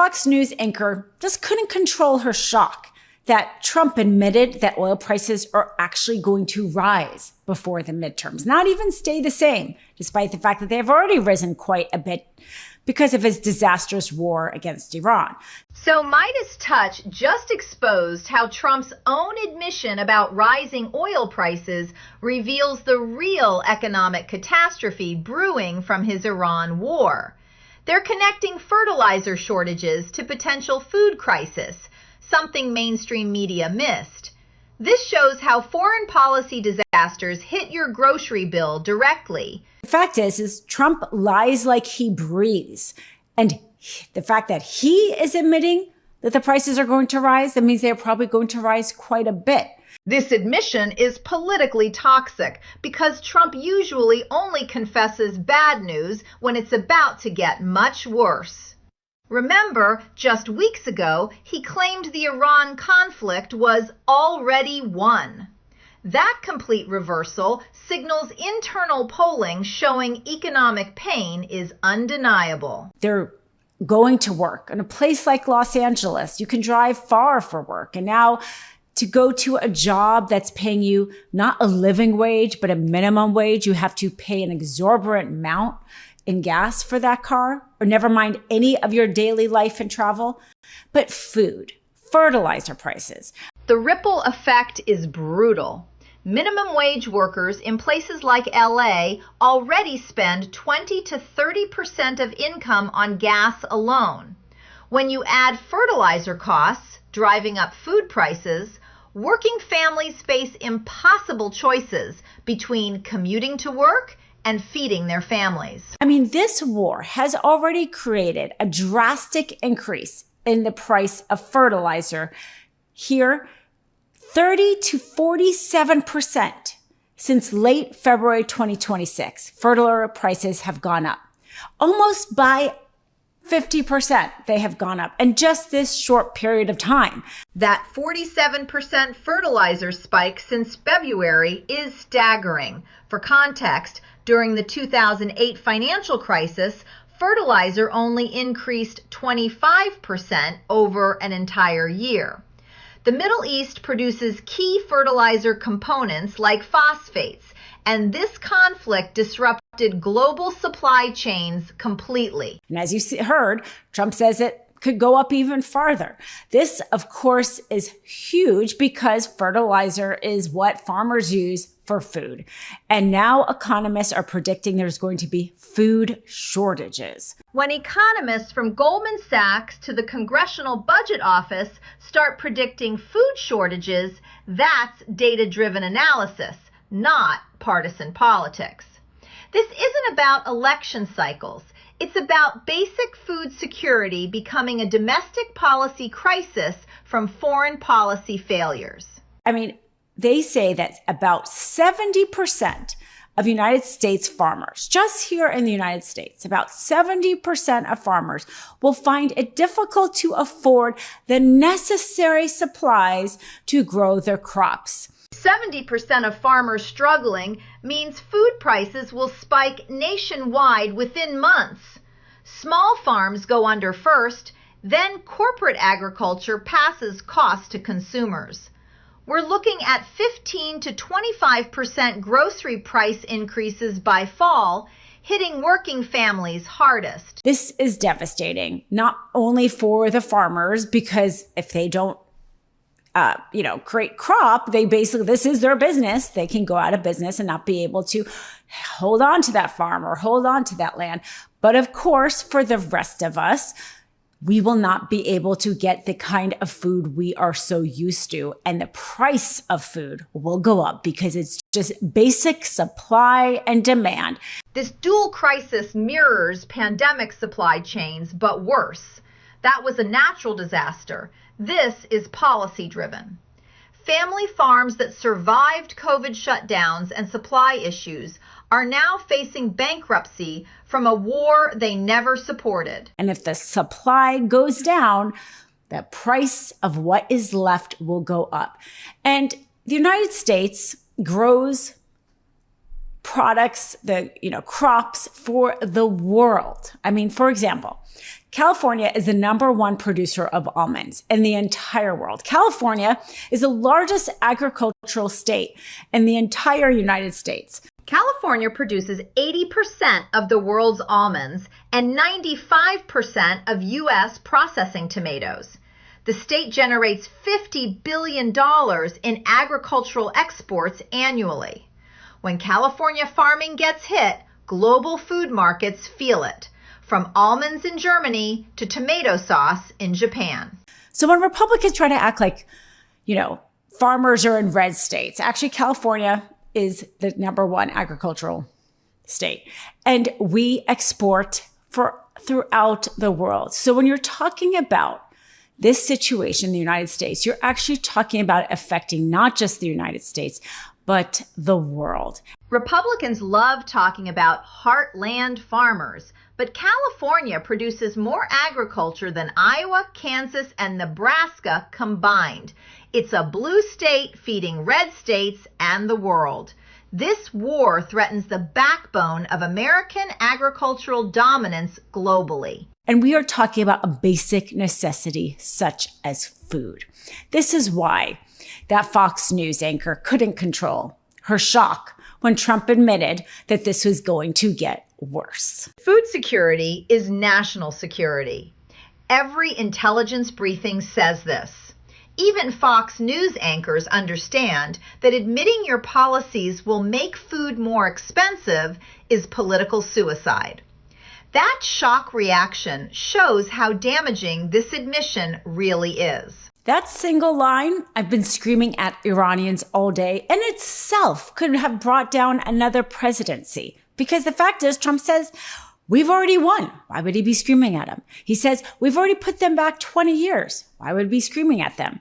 Fox News anchor just couldn't control her shock that Trump admitted that oil prices are actually going to rise before the midterms, not even stay the same, despite the fact that they have already risen quite a bit because of his disastrous war against Iran. So MeidasTouch just exposed how Trump's own admission about rising oil prices reveals the real economic catastrophe brewing from his Iran war. They're connecting fertilizer shortages to potential food crisis, something mainstream media missed. This shows how foreign policy disasters hit your grocery bill directly. The fact is Trump lies like he breathes. And the fact that he is admitting that the prices are going to rise, that means they're probably going to rise quite a bit. This admission is politically toxic because Trump usually only confesses bad news when it's about to get much worse. Remember, just weeks ago, he claimed the Iran conflict was already won. That complete reversal signals internal polling showing economic pain is undeniable. They're going to work. In a place like Los Angeles, you can drive far for work. And now to go to a job that's paying you not a living wage, but a minimum wage, you have to pay an exorbitant amount in gas for that car, or never mind any of your daily life and travel, but food, fertilizer prices. The ripple effect is brutal. Minimum wage workers in places like LA already spend 20 to 30% of income on gas alone. When you add fertilizer costs, driving up food prices, working families face impossible choices between commuting to work and feeding their families. I mean, this war has already created a drastic increase in the price of fertilizer here, 30 to 47% since late February 2026. Fertilizer prices have gone up almost by 50%. They have gone up in just this short period of time. That 47% fertilizer spike since February is staggering. For context, during the 2008 financial crisis, fertilizer only increased 25% over an entire year. The Middle East produces key fertilizer components like phosphates, and this conflict disrupted global supply chains completely. And as you heard, Trump says it could go up even farther. This, of course, is huge because fertilizer is what farmers use for food. And now economists are predicting there's going to be food shortages. When economists from Goldman Sachs to the Congressional Budget Office start predicting food shortages, that's data-driven analysis, not partisan politics. This isn't about election cycles. It's about basic food security becoming a domestic policy crisis from foreign policy failures. I mean, they say that about 70% of United States farmers, just here in the United States, about 70% of farmers will find it difficult to afford the necessary supplies to grow their crops. 70% of farmers struggling means food prices will spike nationwide within months. Small farms go under first, then corporate agriculture passes costs to consumers. We're looking at 15 to 25% grocery price increases by fall, hitting working families hardest. This is devastating, not only for the farmers, because if they don't create crop, this is their business. They can go out of business and not be able to hold on to that farm or hold on to that land. But of course, for the rest of us, we will not be able to get the kind of food we are so used to. And the price of food will go up because it's just basic supply and demand. This dual crisis mirrors pandemic supply chains, but worse. That was a natural disaster. This is policy driven. Family farms that survived COVID shutdowns and supply issues are now facing bankruptcy from a war they never supported. And if the supply goes down, the price of what is left will go up. And the United States grows products, crops for the world. I mean, for example, California is the #1 producer of almonds in the entire world. California is the largest agricultural state in the entire United States. California produces 80% of the world's almonds and 95% of U.S. processing tomatoes. The state generates $50 billion in agricultural exports annually. When California farming gets hit, global food markets feel it, from almonds in Germany to tomato sauce in Japan. So when Republicans try to act like, farmers are in red states, actually California is the #1 agricultural state. And we export throughout the world. So when you're talking about this situation in the United States, you're actually talking about affecting not just the United States, but the world. Republicans love talking about heartland farmers, but California produces more agriculture than Iowa, Kansas, and Nebraska combined. It's a blue state feeding red states and the world. This war threatens the backbone of American agricultural dominance globally. And we are talking about a basic necessity such as food. This is why that Fox News anchor couldn't control her shock when Trump admitted that this was going to get worse. Food security is national security. Every intelligence briefing says this. Even Fox News anchors understand that admitting your policies will make food more expensive is political suicide. That shock reaction shows how damaging this admission really is. That single line, "I've been screaming at Iranians all day," in itself could have brought down another presidency. Because the fact is, Trump says, we've already won. Why would he be screaming at them? He says, we've already put them back 20 years. Why would he be screaming at them?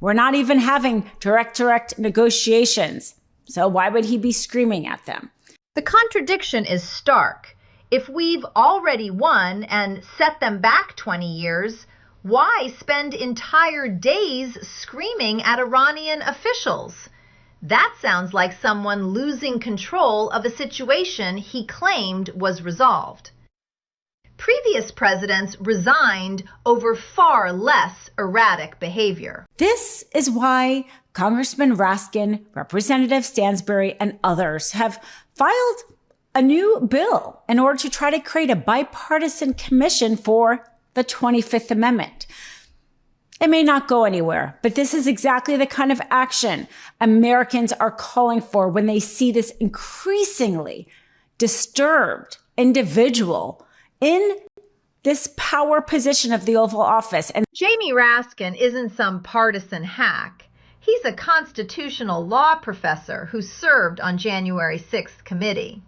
We're not even having direct negotiations. So why would he be screaming at them? The contradiction is stark. If we've already won and set them back 20 years, why spend entire days screaming at Iranian officials? That sounds like someone losing control of a situation he claimed was resolved. Previous presidents resigned over far less erratic behavior. This is why Congressman Raskin, Representative Stansbury, and others have filed a new bill in order to try to create a bipartisan commission for the 25th Amendment. It may not go anywhere, but this is exactly the kind of action Americans are calling for when they see this increasingly disturbed individual in this power position of the Oval Office. And Jamie Raskin isn't some partisan hack. He's a constitutional law professor who served on January 6th committee.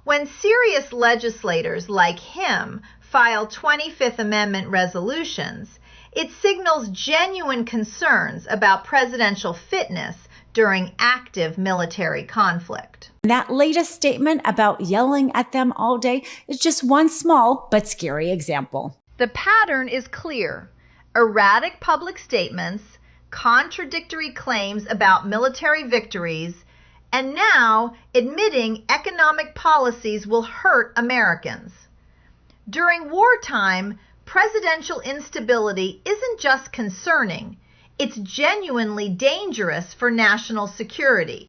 When serious legislators like him file 25th Amendment resolutions, it signals genuine concerns about presidential fitness during active military conflict. that latest statement about yelling at them all day is just one small but scary example. The pattern is clear. Erratic public statements, contradictory claims about military victories, and now admitting economic policies will hurt Americans. During wartime, presidential instability isn't just concerning, it's genuinely dangerous for national security.